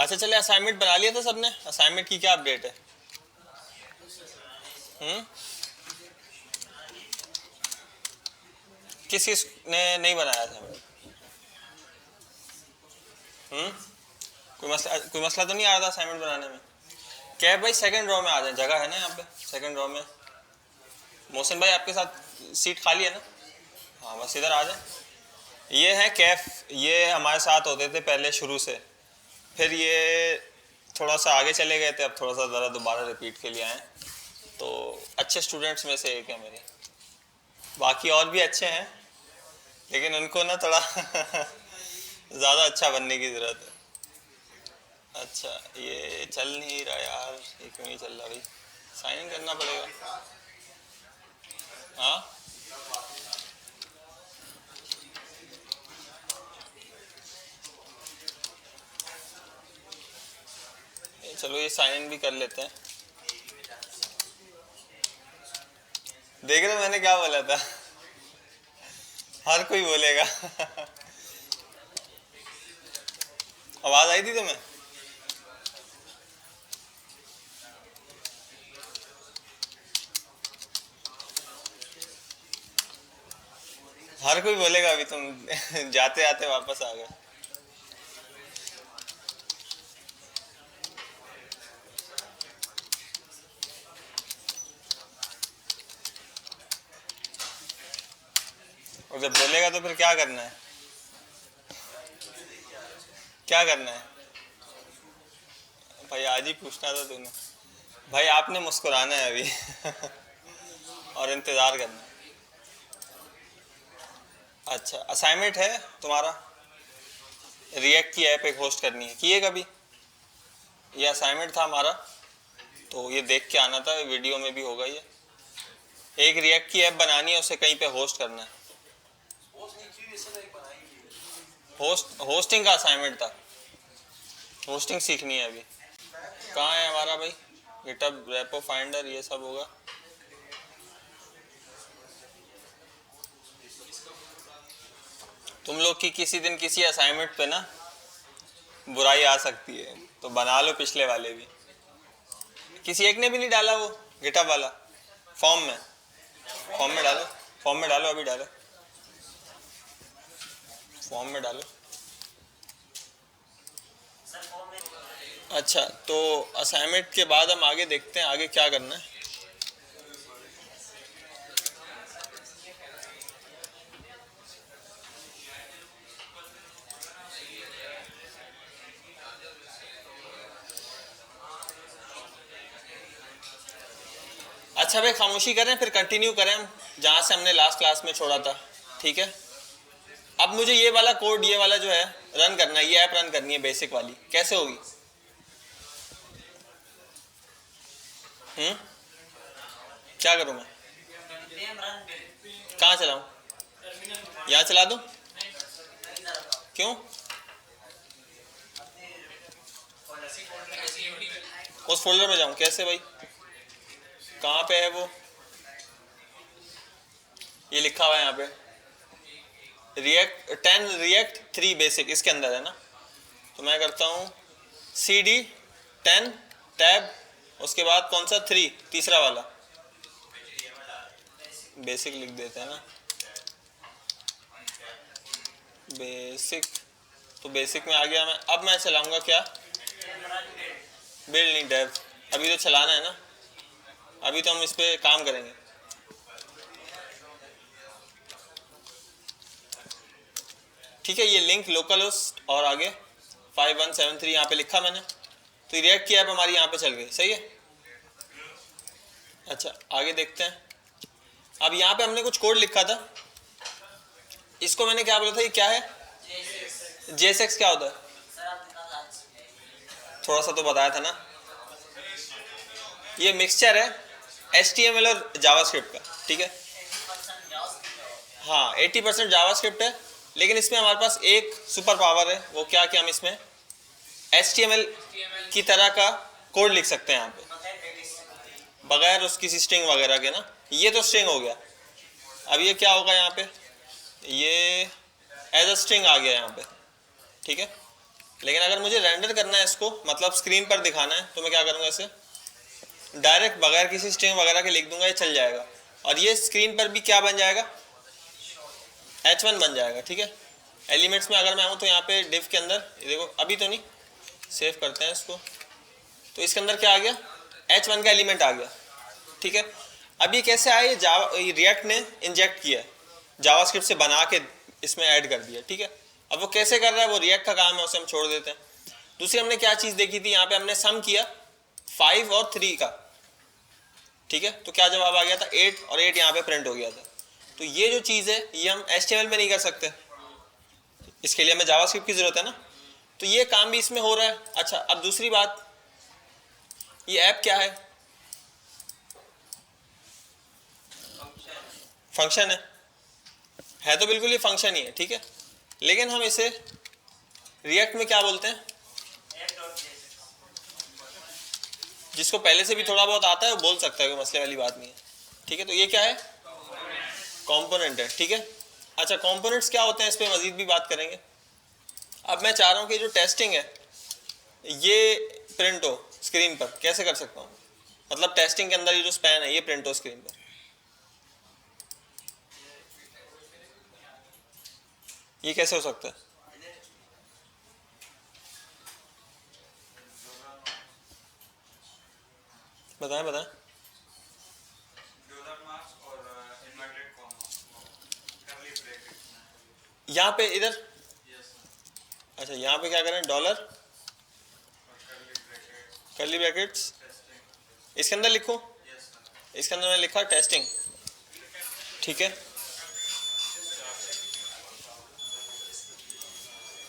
अच्छा चले, असाइनमेंट बना लिया था सबने? असाइनमेंट की क्या अपडेट है? हम्म किस किस ने नहीं बनाया असाइनमेंट? कोई मसला तो नहीं आ रहा था असाइनमेंट बनाने में? क्या है भाई, सेकंड रो में आ जाए, जगह है ना यहाँ पे सेकंड रो में। मोहसिन भाई आपके साथ सीट खाली है ना? हाँ बस इधर आ जाए। ये है कैफ, ये हमारे साथ होते थे पहले शुरू से, फिर ये थोड़ा सा आगे चले गए थे, अब थोड़ा सा ज़रा दोबारा रिपीट के लिए आए। तो अच्छे स्टूडेंट्स में से एक है मेरे, बाकी और भी अच्छे हैं लेकिन उनको ना थोड़ा ज़्यादा अच्छा बनने की ज़रूरत है। अच्छा ये चल नहीं रहा यार, ये क्यों नहीं चल रहा भाई? साइन इन करना पड़ेगा। हाँ चलो ये साइन इन भी कर लेते हैं। देख रहे हो मैंने क्या बोला था? हर कोई बोलेगा। आवाज़ आई थी तुम्हें? हर कोई बोलेगा, अभी तुम जाते आते वापस आ गए। और जब बोलेगा तो फिर क्या करना है? क्या करना है भाई? आज ही पूछना था तूने। भाई आपने मुस्कुराना है अभी और इंतज़ार करना है। अच्छा असाइनमेंट है तुम्हारा, रिएक्ट की ऐप एक होस्ट करनी है, किए कभी? ये असाइनमेंट था हमारा, तो ये देख के आना था, वीडियो में भी होगा ये। एक रिएक्ट की ऐप बनानी है, उसे कहीं पे होस्ट करना है। होस्टिंग का असाइनमेंट था, होस्टिंग सीखनी है अभी। कहाँ है हमारा भाई? गिटहब रेपो फाइंडर ये सब होगा। तुम लोग की किसी दिन किसी असाइनमेंट पे ना बुराई आ सकती है, तो बना लो पिछले वाले भी। किसी एक ने भी नहीं डाला वो गिटहब वाला फॉर्म में? फॉर्म में डालो, फॉर्म में डालो, अभी डालो, फॉर्म में डालो। अच्छा तो असाइनमेंट के बाद हम आगे देखते हैं आगे क्या करना है। अच्छा भाई खामोशी करें, फिर कंटिन्यू करें हम जहाँ से हमने लास्ट क्लास में छोड़ा था, ठीक है? अब मुझे ये वाला कोड, ये वाला जो है रन करना है, ये ऐप रन करनी है बेसिक वाली, कैसे होगी? हम्म क्या करूँ मैं? कहाँ चलाऊँ? यहाँ चला दूँ? क्यों? उस फोल्डर में जाऊँ कैसे भाई? कहाँ पे है वो? ये लिखा हुआ है यहाँ पे रिएक्ट 10 रिएक्ट 3 बेसिक, इसके अंदर है ना? तो मैं करता हूँ CD 10 टैब, उसके बाद कौन सा 3, तीसरा वाला बेसिक लिख देते हैं ना, बेसिक। तो बेसिक में आ गया मैं। अब मैं चलाऊंगा क्या? बिल्ड नहीं डेव, अभी तो चलाना है ना, अभी तो हम इस पे काम करेंगे। ठीक है, ये लिंक लोकल होस्ट और आगे 5173 यहाँ पे लिखा मैंने, तो रिएक्ट की ऐप हमारी यहाँ पे चल गई, सही है। अच्छा आगे देखते हैं। अब यहाँ पे हमने कुछ कोड लिखा था, इसको मैंने क्या बोला था, ये क्या है? JSX क्या होता है? थोड़ा सा तो बताया था ना। ये मिक्सचर है HTML और जावास्क्रिप्ट का, ठीक है? हाँ 80% जावास्क्रिप्ट है, लेकिन इसमें हमारे पास एक सुपर पावर है, वो क्या कि हम इसमें HTML की तरह का कोड लिख सकते हैं यहाँ पे, बगैर उसकी स्ट्रिंग वगैरह के ना। ये तो स्ट्रिंग हो गया, अब ये क्या होगा यहाँ पे? ये एज अ स्ट्रिंग आ गया यहाँ पे, ठीक है? लेकिन अगर मुझे रेंडर करना है इसको, मतलब स्क्रीन पर दिखाना है, तो मैं क्या करूँगा, इसे डायरेक्ट बगैर किसी स्ट्रिंग वगैरह के लिख दूंगा, ये चल जाएगा। और ये स्क्रीन पर भी क्या बन जाएगा, H1 बन जाएगा। ठीक है, एलिमेंट्स में अगर मैं आऊँ तो यहाँ पे डिव के अंदर ये देखो, अभी तो नहीं, सेव करते हैं इसको, तो इसके अंदर क्या आ गया, H1 का एलिमेंट आ गया। ठीक है, अब ये कैसे आया, ये रिएक्ट ने इंजेक्ट किया, जावास्क्रिप्ट से बना के इसमें ऐड कर दिया। ठीक है, अब वो कैसे कर रहा है, वो रिएक्ट का काम है, उसे हम छोड़ देते हैं। दूसरी हमने क्या चीज़ देखी थी, यहाँ पे हमने सम किया 5 और 3 का। ठीक है, तो क्या जवाब आ गया था, 8, और 8 यहाँ पे प्रिंट हो गया था। तो ये जो चीज़ है ये हम HTML में नहीं कर सकते, इसके लिए हमें जावास्क्रिप्ट की ज़रूरत है ना, तो ये काम भी इसमें हो रहा है। अच्छा, अब दूसरी बात, ये ऐप क्या है, फंक्शन है तो बिल्कुल ये फंक्शन ही है। ठीक है, लेकिन हम इसे रिएक्ट में क्या बोलते हैं, जिसको पहले से भी थोड़ा बहुत आता है वो बोल सकता है, कोई मसले वाली बात नहीं है। ठीक है, तो ये क्या है, कंपोनेंट है। ठीक है, अच्छा, कंपोनेंट्स क्या होते हैं, इस पर मजीद भी बात करेंगे। अब मैं चाह रहा हूँ कि जो टेस्टिंग है ये प्रिंट हो स्क्रीन पर, कैसे कर सकता हूँ, मतलब टेस्टिंग के अंदर ये जो स्पैन है ये प्रिंट हो स्क्रीन पर, ये कैसे हो सकता है, बताएं बताएं। यहाँ पे इधर, अच्छा यहाँ पे क्या करें, डॉलर कर्ली ब्रैकेट्स, इसके अंदर लिखूं, इसके अंदर मैंने लिखा टेस्टिंग। ठीक है,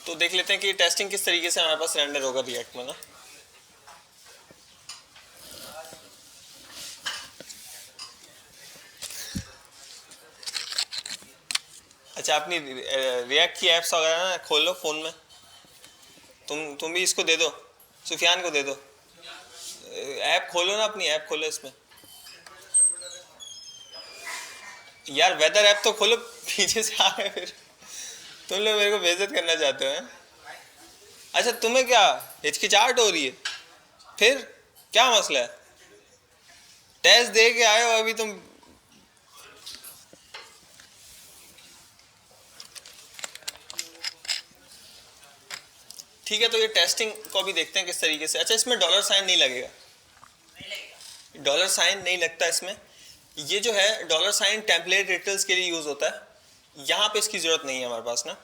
तो देख लेते हैं कि टेस्टिंग किस तरीके से हमारे पास रेंडर होगा रिएक्ट में ना। अच्छा, अपनी रिएक्ट की ऐप्स वगैरह ना खोल लो फ़ोन में, तुम भी इसको दे दो, सुफियान को दे दो, ऐप खोलो ना, अपनी ऐप खोलो इसमें। यार वेदर ऐप तो खोलो, पीछे से आ गए फिर, तुम लोग मेरे को बेइज्जत करना चाहते हो हैं? अच्छा, तुम्हें क्या हिचकिचाहट हो रही है, फिर क्या मसला है, टेस्ट दे के आए हो अभी तुम। ठीक है, तो ये टेस्टिंग को भी देखते हैं किस तरीके से। अच्छा, इसमें डॉलर साइन नहीं लगेगा, डॉलर साइन नहीं लगता इसमें। ये जो है डॉलर साइन टेम्पलेट रिटल्स के लिए यूज़ होता है, यहाँ पे इसकी ज़रूरत नहीं है हमारे पास ना,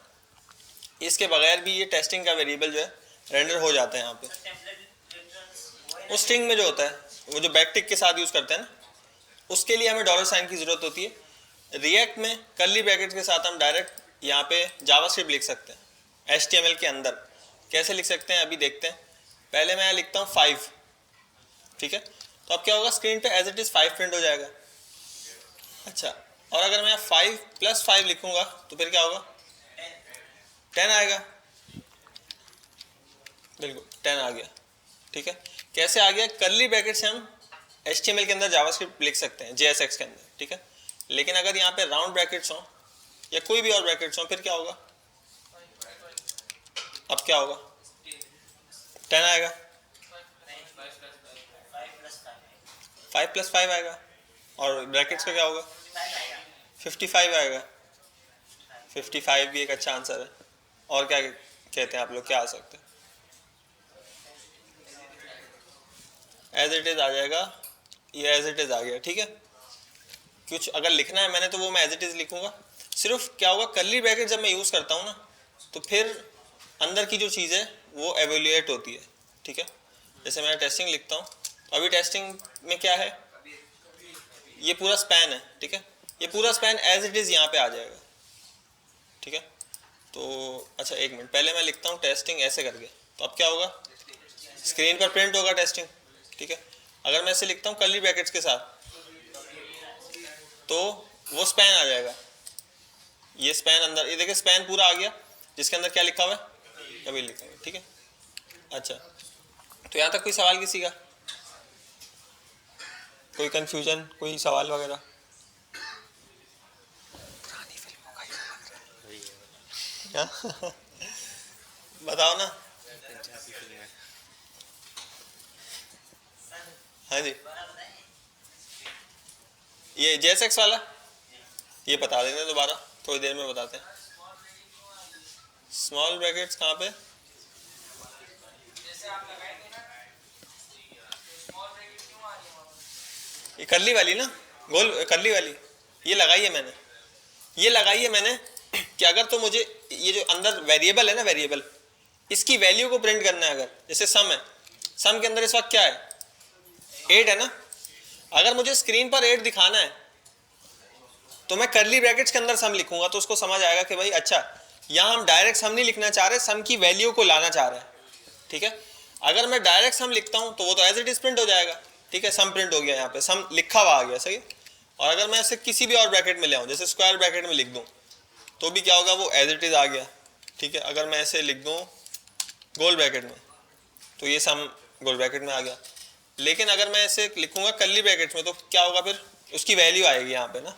इसके बगैर भी ये टेस्टिंग का वेरिएबल जो है रेंडर हो जाता है यहाँ पे। उस स्ट्रिंग में जो होता है, वो जो बैकटिक के साथ यूज़ करते हैं ना, उसके लिए हमें डॉलर साइन की ज़रूरत होती है। रिएक्ट में कर्ली ब्रैकेट के साथ हम डायरेक्ट यहाँ पे जावास्क्रिप्ट लिख सकते हैं HTML के अंदर। कैसे लिख सकते हैं अभी देखते हैं। पहले मैं लिखता हूँ 5, ठीक है, तो अब क्या होगा, स्क्रीन पे एज इट इज़ 5 प्रिंट हो जाएगा। अच्छा, और अगर मैं 5 + 5 लिखूंगा तो फिर क्या होगा, 10 आएगा, बिल्कुल 10 आ गया। ठीक है, कैसे आ गया, कर्ली ब्रैकेट से हम HTML के अंदर जावास्क्रिप्ट लिख सकते हैं JSX के अंदर। ठीक है, लेकिन अगर यहाँ पे राउंड ब्रैकेट्स हों या कोई भी और ब्रैकेट्स हों फिर क्या होगा, अब क्या होगा, 10 आएगा, 5 + 5 आएगा, और ब्रैकेट्स का क्या होगा, 55 आएगा। 55 भी एक अच्छा आंसर है। और क्या कहते हैं आप लोग, क्या आ सकते हैं, एज इट इज़ आ जाएगा, ये एज इट इज़ आ गया। ठीक है, कुछ अगर लिखना है मैंने तो वो मैं एज इट इज़ लिखूंगा। सिर्फ क्या होगा, कर्ली ब्रैकेट जब मैं यूज़ करता हूँ ना तो फिर अंदर की जो चीज़ है वो एवेल्यूएट होती है। ठीक है, जैसे मैं टेस्टिंग लिखता हूँ तो अभी टेस्टिंग में क्या है, ये पूरा स्पैन है। ठीक है, ये पूरा स्पैन एज इट इज़ यहाँ पे आ जाएगा। ठीक है, तो अच्छा एक मिनट, पहले मैं लिखता हूँ टेस्टिंग ऐसे करके, तो अब क्या होगा, स्क्रीन पर प्रिंट होगा टेस्टिंग। ठीक है, अगर मैं इसे लिखता हूँ कर्ली ब्रैकेट्स के साथ तो वो स्पैन आ जाएगा, ये स्पैन अंदर, ये देखिए स्पैन पूरा आ गया, जिसके अंदर क्या लिखा हुआ है, कभी लिखेंगे। ठीक है, अच्छा, तो यहाँ तक कोई सवाल किसी का, कोई कंफ्यूजन, कोई सवाल वगैरह? बताओ ना, हाँ जी, ये JSX वाला, ये बता देंगे दोबारा, थोड़ी देर में बताते हैं। स्मॉल ब्रैकेट्स कहाँ पे? ये करली वाली ना, गोल करली वाली, ये लगाई है मैंने, ये लगाई है मैंने कि अगर तो मुझे ये जो अंदर वेरिएबल है ना, वेरिएबल, इसकी वैल्यू को प्रिंट करना है, अगर जैसे सम है, सम के अंदर इस वक्त क्या है, 8 है ना, अगर मुझे स्क्रीन पर 8 दिखाना है तो मैं करली ब्रैकेट्स के अंदर सम लिखूंगा, तो उसको समझ आएगा कि भाई अच्छा, यहाँ हम डायरेक्ट सम नहीं लिखना चाह रहे, सम की वैल्यू को लाना चाह रहे हैं, ठीक है। अगर मैं डायरेक्ट सम लिखता हूँ तो वो तो एज इट इज प्रिंट हो जाएगा, ठीक है, सम प्रिंट हो गया, यहाँ पे सम लिखा हुआ आ गया, सही। और अगर मैं इसे किसी भी और ब्रैकेट में ले आऊँ, जैसे स्क्वायर ब्रैकेट में लिख दूँ, तो भी क्या होगा, वो एज इट इज आ गया, ठीक है। अगर मैं ऐसे लिख दूँ गोल ब्रैकेट में, तो ये सम गोल ब्रैकेट में आ गया। लेकिन अगर मैं ऐसे लिखूंगा कर्ली ब्रैकेट में, तो क्या होगा, फिर उसकी वैल्यू आएगी यहाँ पे ना,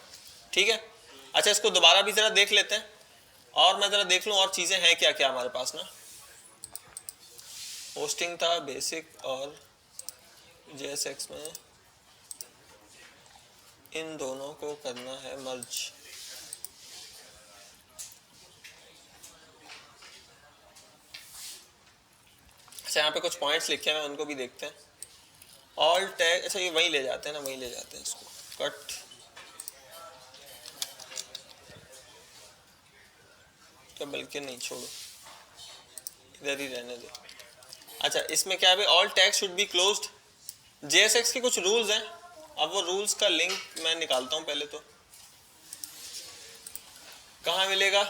ठीक है। अच्छा, इसको दोबारा भी जरा देख लेते हैं, और मैं जरा देख लूँ और चीज़ें हैं क्या क्या हमारे पास ना। होस्टिंग था बेसिक और JSX में, इन दोनों को करना है मर्ज। अच्छा, यहाँ पे कुछ पॉइंट्स लिखे हैं, उनको भी देखते हैं। ऑल टैग, अच्छा ये वहीं ले जाते हैं ना, वहीं ले जाते हैं इसको, कट, तो बल्कि नहीं छोड़ो, इधर ही रहने दो। अच्छा, इसमें क्या है, all tag should be closed. JSX के कुछ रूल्स हैं, अब वो रूल्स का लिंक मैं निकालता हूँ पहले। तो कहाँ मिलेगा,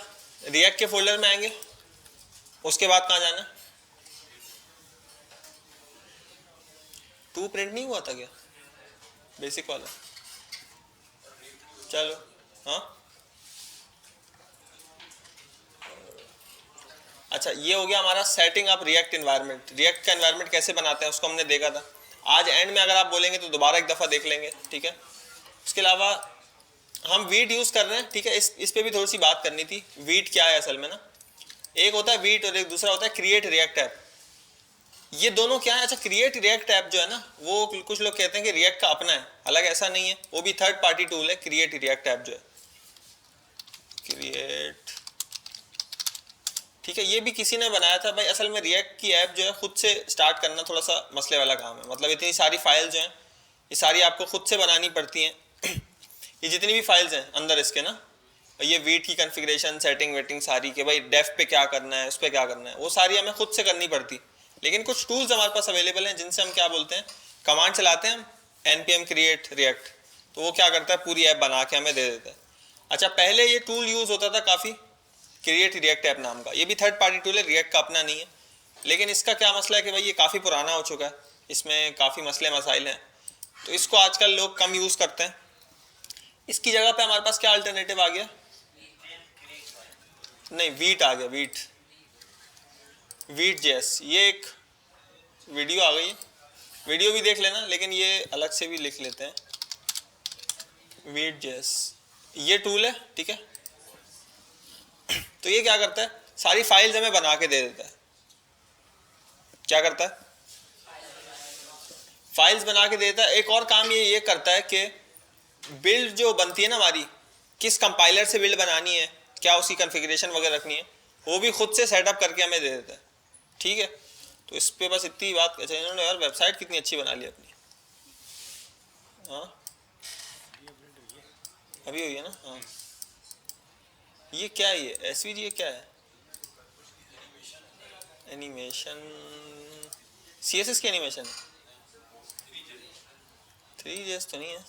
रिएक्ट के फोल्डर में आएंगे, उसके बाद कहाँ जाना, टू प्रिंट नहीं हुआ था क्या बेसिक वाला, चलो हाँ। अच्छा, ये हो गया हमारा setting up react environment. React का एनवायरनमेंट कैसे बनाते हैं उसको हमने देखा था, आज एंड में अगर आप बोलेंगे तो दोबारा एक दफ़ा देख लेंगे, ठीक है। उसके अलावा हम वीट यूज़ कर रहे हैं, ठीक है, इस पे भी थोड़ी सी बात करनी थी। वीट क्या है असल में ना, एक होता है वीट और एक दूसरा होता है क्रिएट रिएक्ट ऐप। ये दोनों क्या है, अच्छा क्रिएट रिएक्ट ऐप जो है ना, वो कुछ लोग कहते हैं कि रिएक्ट का अपना है, हालांकि ऐसा नहीं है, वो भी थर्ड पार्टी टूल है। क्रिएट रिएक्ट ऐप जो है, क्रिएट, ठीक है, ये भी किसी ने बनाया था भाई। असल में रिएक्ट की ऐप जो है खुद से स्टार्ट करना थोड़ा सा मसले वाला काम है, मतलब इतनी सारी फाइल जो हैं ये सारी आपको खुद से बनानी पड़ती हैं। ये जितनी भी फाइल्स हैं अंदर इसके ना, ये वीट की कॉन्फ़िगरेशन, सेटिंग वेटिंग सारी, के भाई डेफ पे क्या करना है, उस पर क्या करना है, वो सारी हमें खुद से करनी पड़ती। लेकिन कुछ टूल्स हमारे पास अवेलेबल हैं जिनसे हम क्या बोलते हैं, कमांड चलाते हैं हम, npm create react, तो वो क्या करता है, पूरी ऐप बना के हमें दे देता है। अच्छा, पहले ये टूल यूज़ होता था काफ़ी, क्रिएट रिएक्ट ऐप नाम का, ये भी थर्ड पार्टी टूल है, रिएक्ट का अपना नहीं है। लेकिन इसका क्या मसला है कि भाई ये काफ़ी पुराना हो चुका है, इसमें काफ़ी मसले मसाइल हैं, तो इसको आजकल लोग कम यूज़ करते हैं। इसकी जगह पे हमारे पास क्या अल्टरनेटिव आ गया, नहीं वीट आ गया, वीट, वीट जेएस, ये एक वीडियो आ गई है, वीडियो भी देख लेना, लेकिन ये अलग से भी लिख लेते हैं, वीट जेएस ये टूल है, ठीक है। तो ये क्या करता है, सारी फाइल्स हमें बना के दे देता है। क्या करता है, फाइल्स बना के देता है। एक और काम ये करता है कि बिल्ड जो बनती है ना हमारी, किस कंपाइलर से बिल्ड बनानी है, क्या उसकी कॉन्फ़िगरेशन वगैरह रखनी है, वो भी खुद से सेटअप करके हमें दे देता है, ठीक है। तो इस पे बस इतनी बात। अच्छा, इन्होंने यार वेबसाइट कितनी अच्छी बना ली अपनी, हाँ अभी हुई है ना, हाँ। ये क्या है, ये एसवीजी, ये क्या है, एनिमेशन, सीएसएस की एनिमेशन है, 3JS तो नहीं है।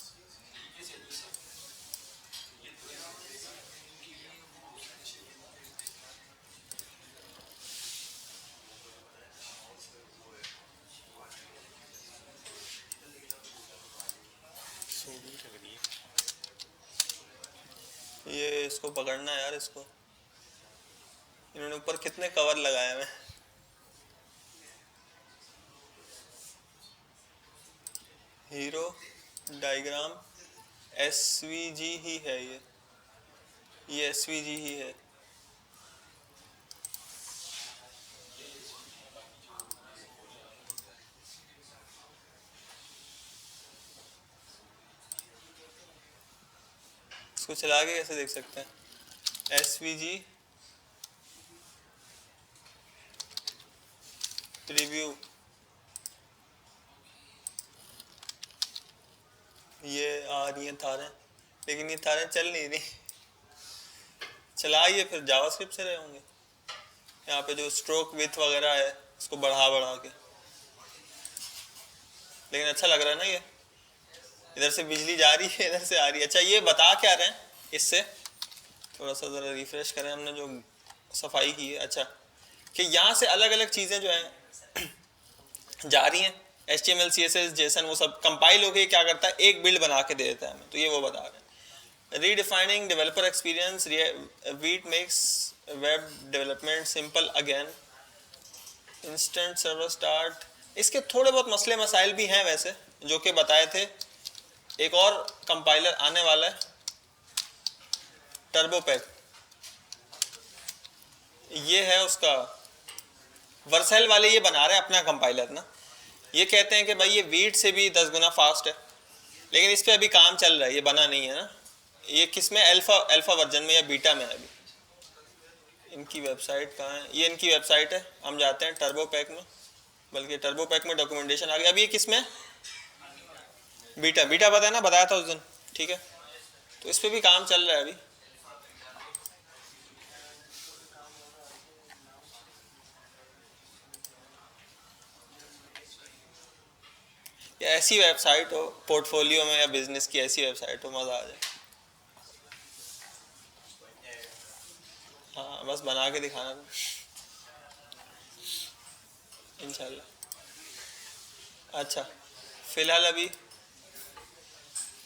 ये इसको पकड़ना है यार, इसको इन्होंने ऊपर कितने कवर लगाए हुए हैं। हीरो डायग्राम एसवीजी ही है, ये एसवीजी ही है। इसको चला के कैसे देख सकते हैं? SVG प्रीव्यू, ये आ रही है थारें, लेकिन ये थारें चल नहीं रही। चलाइए फिर जावास्क्रिप्ट से रहे होंगे। यहाँ पे जो स्ट्रोक विथ वगैरह है इसको बढ़ा बढ़ा के, लेकिन अच्छा लग रहा है ना ये। इधर से बिजली जा रही है, इधर से आ रही है। अच्छा ये बता क्या रहे हैं इससे, थोड़ा सा ज़रा रिफ्रेश करें हमने जो सफाई की है। अच्छा कि यहाँ से अलग अलग चीज़ें जो हैं जा रही हैं, HTML CSS JSON वो सब कंपाइल होके क्या करता है, एक बिल्ड बना के दे देता है हमें। तो ये वो बता रहे हैं। Redefining developer experience, wheat makes web development simple again, instant server start. इसके थोड़े बहुत मसले मसाइल भी हैं वैसे जो कि बताए थे। एक और कंपाइलर आने वाला है टर्बोपैक, ये है उसका वर्सेल वाले, ये बना रहे हैं अपना कंपाइलर ना। ये कहते हैं कि भाई ये वीट से भी 10 गुना फास्ट है, लेकिन इस पर अभी काम चल रहा है, ये बना नहीं है ना। ये किस में, अल्फा वर्जन में या बीटा में है अभी। इनकी वेबसाइट कहाँ है? ये इनकी वेबसाइट है, हम जाते हैं टर्बोपैक में, बल्कि टर्बोपैक में डॉक्यूमेंटेशन आ गया। अभी ये किस में, बीटा पता है ना, बताया था उस दिन, ठीक है। तो इस पर भी काम चल रहा है अभी। या ऐसी वेबसाइट हो पोर्टफोलियो में या बिजनेस की ऐसी वेबसाइट हो, मज़ा आ जाए। हाँ बस बना के दिखाना था इंशाल्लाह। अच्छा फिलहाल अभी,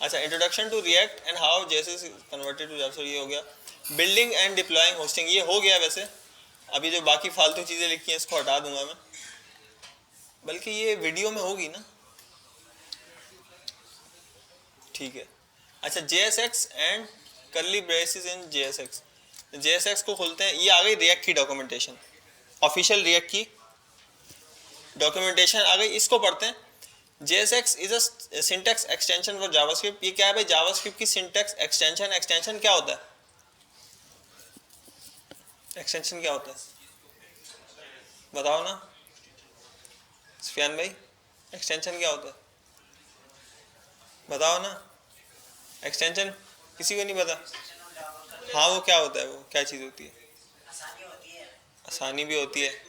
अच्छा introduction to React and how JSS converted to JavaScript, ये हो गया। बिल्डिंग एंड डिप्लॉइंग होस्टिंग, ये हो गया वैसे। अभी जो बाकी फालतू चीज़ें लिखी हैं इसको हटा दूंगा मैं, बल्कि ये वीडियो में होगी ना, ठीक है। अच्छा JSX and curly braces in JSX, JSX को खोलते हैं। ये आ गई रिएक्ट की डॉक्यूमेंटेशन, ऑफिशियल रिएक्ट की डॉक्यूमेंटेशन आ गई, इसको पढ़ते हैं। JSX is a syntax extension for JavaScript. ये क्या है भाई, जावास्क्रिप्ट की सिंटैक्स एक्सटेंशन। एक्सटेंशन क्या होता है, एक्सटेंशन क्या होता है बताओ ना सुफियान भाई, एक्सटेंशन क्या होता है बताओ ना। एक्सटेंशन किसी को नहीं पता? हाँ वो क्या होता है, वो क्या चीज़ होती है? आसानी भी होती है।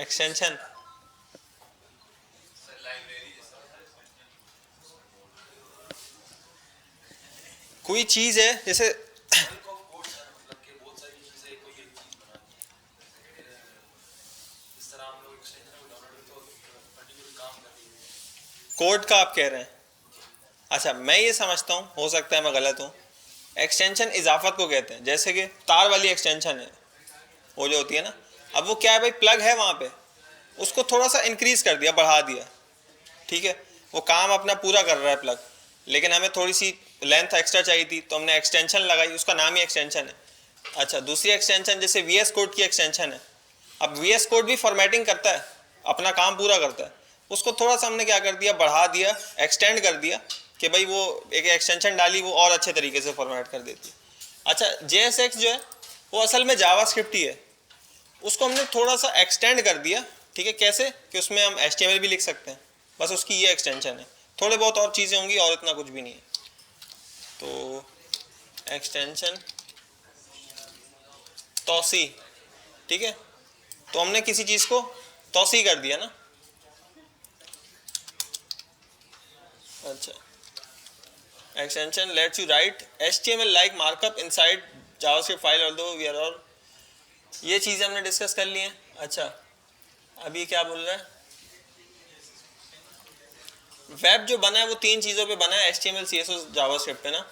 एक्सटेंशन कोई चीज़ है जैसे कोड का आप कह रहे हैं। अच्छा मैं ये समझता हूँ, हो सकता है मैं गलत हूँ, एक्सटेंशन इजाफत को कहते हैं। जैसे कि तार वाली एक्सटेंशन है वो जो होती है ना, अब वो क्या है भाई, प्लग है वहाँ पे, उसको थोड़ा सा इंक्रीज कर दिया, बढ़ा दिया, ठीक है। वो काम अपना पूरा कर रहा है प्लग, लेकिन हमें थोड़ी सी लेंथ एक्स्ट्रा चाहिए थी तो हमने एक्सटेंशन लगाई, उसका नाम ही एक्सटेंशन है। अच्छा दूसरी एक्सटेंशन जैसे VS कोड की एक्सटेंशन है। अब VS कोड भी फॉर्मेटिंग करता है, अपना काम पूरा करता है, उसको थोड़ा सा हमने क्या कर दिया, बढ़ा दिया, एक्सटेंड कर दिया कि भाई वो एक एक्सटेंशन डाली, वो और अच्छे तरीके से फॉर्मेट कर देती है। अच्छा JSX जो है वो असल में जावास्क्रिप्ट ही है, उसको हमने थोड़ा सा एक्सटेंड कर दिया, ठीक है। कैसे कि उसमें हम HTML भी लिख सकते हैं, बस उसकी ये एक्सटेंशन है। थोड़े बहुत और चीज़ें होंगी और इतना कुछ भी नहीं है। तो एक्सटेंशन तौसी, ठीक है। तो हमने किसी चीज़ को तौसी कर दिया ना। अच्छा extension lets you write HTML like markup inside JavaScript file although we are all, ये चीज़ें हमने डिस्कस कर ली हैं। अच्छा अभी क्या बोल रहा है, वेब जो बना है वो 3 चीज़ों पे बना है, HTML CSS जावास्क्रिप्ट पे ना।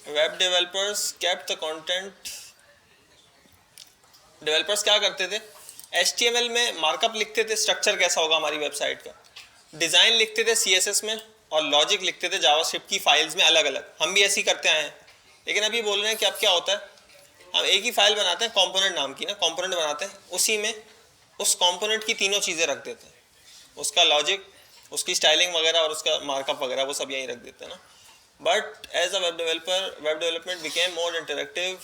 Web developers kept the content, developers क्या करते थे, HTML में मार्कअप लिखते थे, स्ट्रक्चर कैसा होगा हमारी वेबसाइट का, डिज़ाइन लिखते थे CSS में, और लॉजिक लिखते थे जावास्क्रिप्ट की फाइल्स में अलग अलग। हम भी ऐसे ही करते आए हैं, लेकिन अभी बोल रहे हैं कि अब क्या होता है, हम एक ही फाइल बनाते हैं कंपोनेंट नाम की ना, कंपोनेंट बनाते हैं, उसी में उस कंपोनेंट की तीनों चीज़ें रख देते हैं, उसका लॉजिक, उसकी स्टाइलिंग वगैरह और उसका मार्कअप वगैरह वो सब यहीं रख देते हैं ना. But as a web developer, web development became more interactive.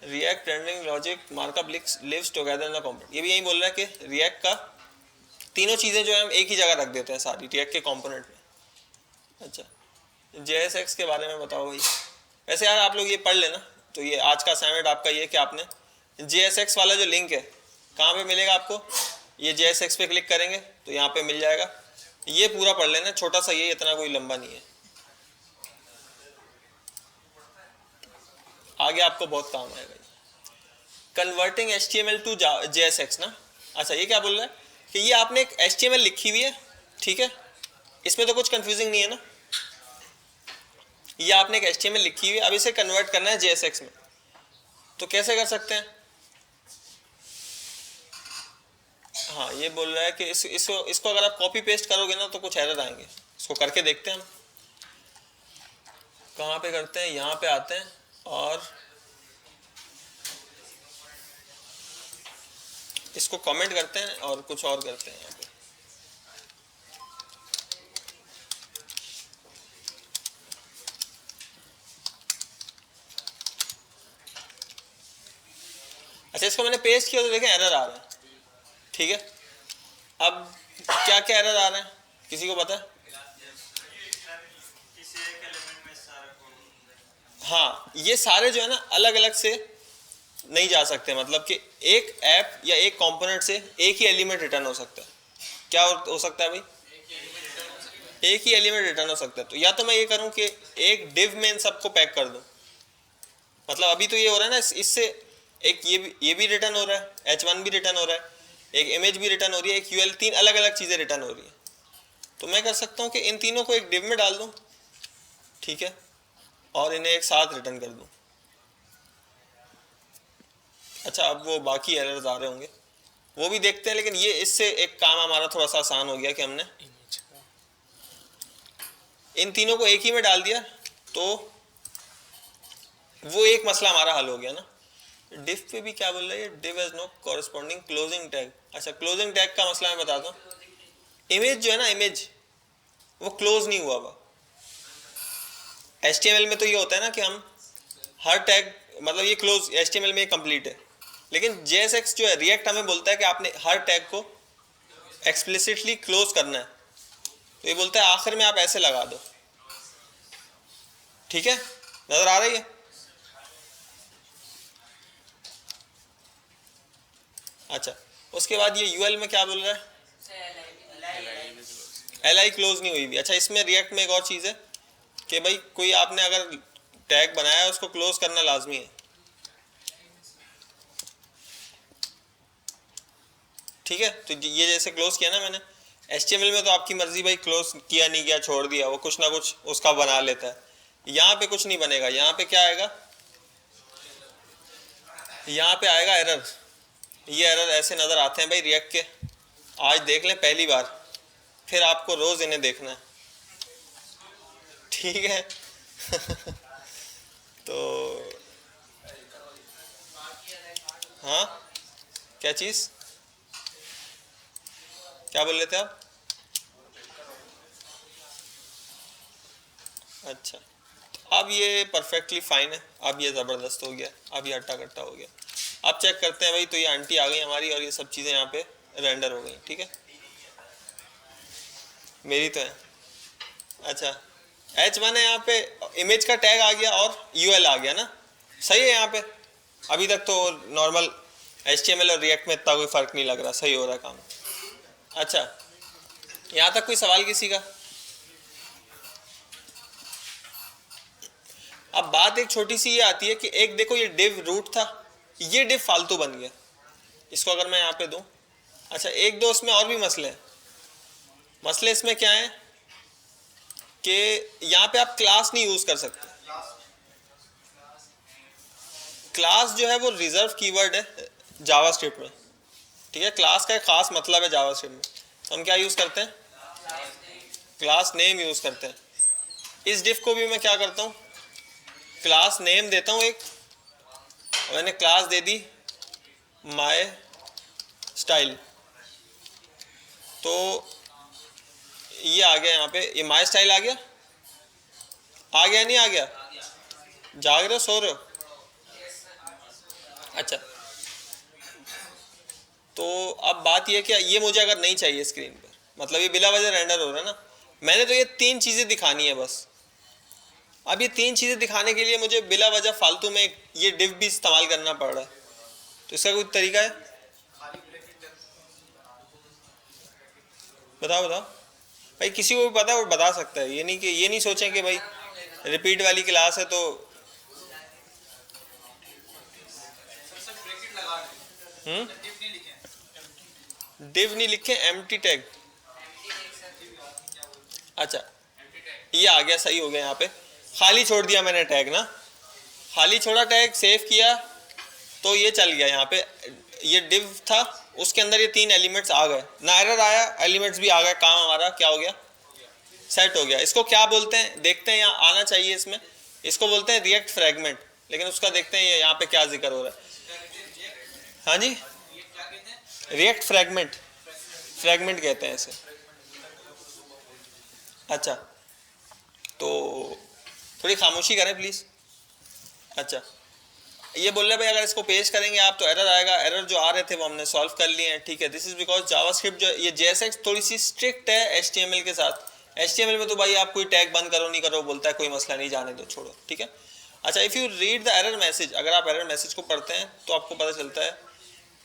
React rendering logic markup lives together in the component. ये भी यही बोल रहा है कि रिएक्ट का तीनों चीज़ें जो है हम एक ही जगह रख देते हैं सारी रिएक्ट के कंपोनेंट में. अच्छा, JSX के बारे में बताओ भाई. वैसे यार आप लोग ये पढ़ लेना. तो ये आज का असाइनमेंट आपका ये कि आपने JSX वाला जो लिंक है कहाँ पे मिलेगा आपको, ये JSX पे क्लिक करेंगे तो यहाँ पे मिल जाएगा. ये पूरा पढ़ लेना, छोटा सा ये, इतना कोई लंबा नहीं है. आगे आपको बहुत काम आएगा. कन्वर्टिंग HTML टू JSX ना. अच्छा, ये क्या बोल रहा है कि ये आपने एक HTML लिखी हुई है, ठीक है, इसमें तो कुछ कंफ्यूजिंग नहीं है ना. ये आपने एक HTML लिखी हुई है, अब इसे कन्वर्ट करना है JSX में. तो कैसे कर सकते हैं. हाँ, ये बोल रहा है कि इसको अगर आप कॉपी पेस्ट करोगे ना तो कुछ एरर आएंगे. इसको करके देखते हैं हम. कहाँ पे करते हैं, यहाँ पे आते हैं और इसको कमेंट करते हैं और कुछ और करते हैं यहाँ पे. अच्छा, इसको मैंने पेस्ट किया तो देखें एरर आ रहा है. ठीक है, अब क्या क्या एरर आ रहे हैं किसी को पता है. हाँ, ये सारे जो है ना अलग अलग से नहीं जा सकते. मतलब कि एक ऐप या एक कंपोनेंट से एक ही एलिमेंट रिटर्न हो सकता है. क्या हो सकता है भाई, एक ही एलिमेंट रिटर्न हो सकता है. तो या तो मैं ये करूं कि एक डिव में इन सबको पैक कर दूं. मतलब अभी तो ये हो रहा है ना, इससे एक ये भी रिटर्न हो रहा है, H1 भी रिटर्न हो रहा है, एक इमेज भी रिटर्न हो रही है, एक UL, 3 अलग अलग चीज़ें रिटर्न हो रही है. तो मैं कर सकता हूँ कि इन तीनों को एक डिव में डाल दूँ, ठीक है, और इन्हें एक साथ रिटर्न कर दूँ. अच्छा, अब वो बाकी एरर्स आ रहे होंगे वो भी देखते हैं, लेकिन ये इससे एक काम हमारा थोड़ा सा आसान हो गया कि हमने इन तीनों को एक ही में डाल दिया तो वो एक मसला हमारा हल हो गया ना. डिव पे भी क्या बोल रहा है, div has no corresponding closing tag. अच्छा, क्लोजिंग टैग का मसला मैं बताता हूँ. इमेज जो है ना, इमेज वो क्लोज नहीं हुआ हुआ. HTML में तो ये होता है ना कि हम हर टैग, मतलब ये क्लोज HTML में कंप्लीट है, लेकिन JSX जो है रिएक्ट हमें बोलता है कि आपने हर टैग को एक्सप्लिसिटली क्लोज करना है. तो ये बोलता है आखिर में आप ऐसे लगा दो. ठीक है, नजर आ रही है. अच्छा, उसके बाद ये UL में क्या बोल रहा है, LI क्लोज नहीं हुई भी. अच्छा, इसमें रिएक्ट में एक और चीज़ है कि भाई कोई आपने अगर टैग बनाया है उसको क्लोज करना लाजमी है. ठीक है, तो ये जैसे क्लोज किया ना मैंने, HTML में तो आपकी मर्जी भाई, क्लोज किया नहीं किया, छोड़ दिया, वो कुछ ना कुछ उसका बना लेता है. यहाँ पे कुछ नहीं बनेगा. यहाँ पे क्या आएगा, यहाँ पे आएगा एरर. ये एरर ऐसे नज़र आते हैं भाई रिएक्ट के. आज देख लें पहली बार, फिर आपको रोज़ इन्हें देखना है. ठीक है. तो हाँ, क्या चीज़, क्या बोल रहे थे आप. अच्छा, अब ये परफेक्टली फाइन है. अब ये ज़बरदस्त हो गया, अब ये अट्टा कट्टा हो गया. अब चेक करते हैं भाई. तो ये आंटी आ गई हमारी और ये सब चीज़ें यहाँ पे रेंडर हो गई. ठीक है, मेरी तो है. अच्छा, H1 है यहाँ पे, इमेज का टैग आ गया और UL आ गया ना. सही है. यहाँ पे अभी तक तो नॉर्मल HTML और रिएक्ट में इतना कोई फ़र्क नहीं लग रहा, सही हो रहा है काम. अच्छा, यहाँ तक कोई सवाल किसी का. अब बात एक छोटी सी ये आती है कि एक देखो ये डिव रूट था, ये डिव फालतू बन गया. इसको अगर मैं यहाँ पे दूं, अच्छा एक दो इसमें और भी मसले हैं. मसले इसमें क्या है कि यहाँ पे आप क्लास नहीं यूज कर सकते. क्लास जो है वो रिजर्व कीवर्ड है जावास्क्रिप्ट में. ठीक है, क्लास का एक खास मतलब है जावास्क्रिप्ट में. तो हम क्या यूज करते हैं, क्लास नेम यूज करते हैं. इस डिफ को भी मैं क्या करता हूँ, क्लास नेम देता हूँ एक, मैंने class they the my style. तो ये आ गया यहाँ पे, ये माई स्टाइल आ गया, आ गया नहीं आ गया? जाग रहे हो सो रहे हो? अच्छा, तो अब बात ये क्या, ये मुझे अगर नहीं चाहिए स्क्रीन पर, मतलब ये बिला वजह रेंडर हो रहा है ना, मैंने तो ये 3 चीज़ें दिखानी है बस। अब ये 3 चीज़ें दिखाने के लिए मुझे बिला वजह फालतू में ये डिव भी इस्तेमाल करना पड़ रहा है, तो इसका कोई तरीका है? बताओ बताओ भाई, किसी को भी पता है वो बता सकता है, ये नहीं सोचें कि भाई रिपीट वाली क्लास है तो। हम्म, डिव नहीं लिखे, एम्प्टी टैग। अच्छा, ये आ गया, सही हो गया, यहाँ पे खाली छोड़ दिया मैंने टैग ना, खाली छोड़ा टैग, सेव किया तो ये चल गया यहाँ पे, ये डिव था उसके अंदर ये 3 एलिमेंट्स आ गए ना, एरर आया, एलिमेंट्स भी आ गए, काम हमारा क्या हो गया, सेट हो गया। इसको क्या बोलते हैं देखते हैं, यहाँ आना चाहिए इसमें, इसको बोलते हैं रिएक्ट फ्रैगमेंट, लेकिन उसका देखते हैं यहाँ पे क्या जिक्र हो रहा है। हाँ जी, रिएक्ट फ्रैगमेंट, फ्रैगमेंट कहते हैं इसे। अच्छा, तो थोड़ी खामोशी करें प्लीज़। अच्छा, ये बोल रहे भाई अगर इसको पेश करेंगे आप तो एरर आएगा, एरर जो आ रहे थे वो हमने सॉल्व कर लिए हैं, ठीक है। दिस इज बिकॉज जावास्क्रिप्ट जो ये JSX थोड़ी सी स्ट्रिक्ट है HTML के साथ। HTML में तो भाई आप कोई टैग बंद करो नहीं करो बोलता है, कोई मसला नहीं, जाने दो, छोड़ो, ठीक है। अच्छा, if you read the error message, अगर आप एरर मैसेज को पढ़ते हैं तो आपको पता चलता है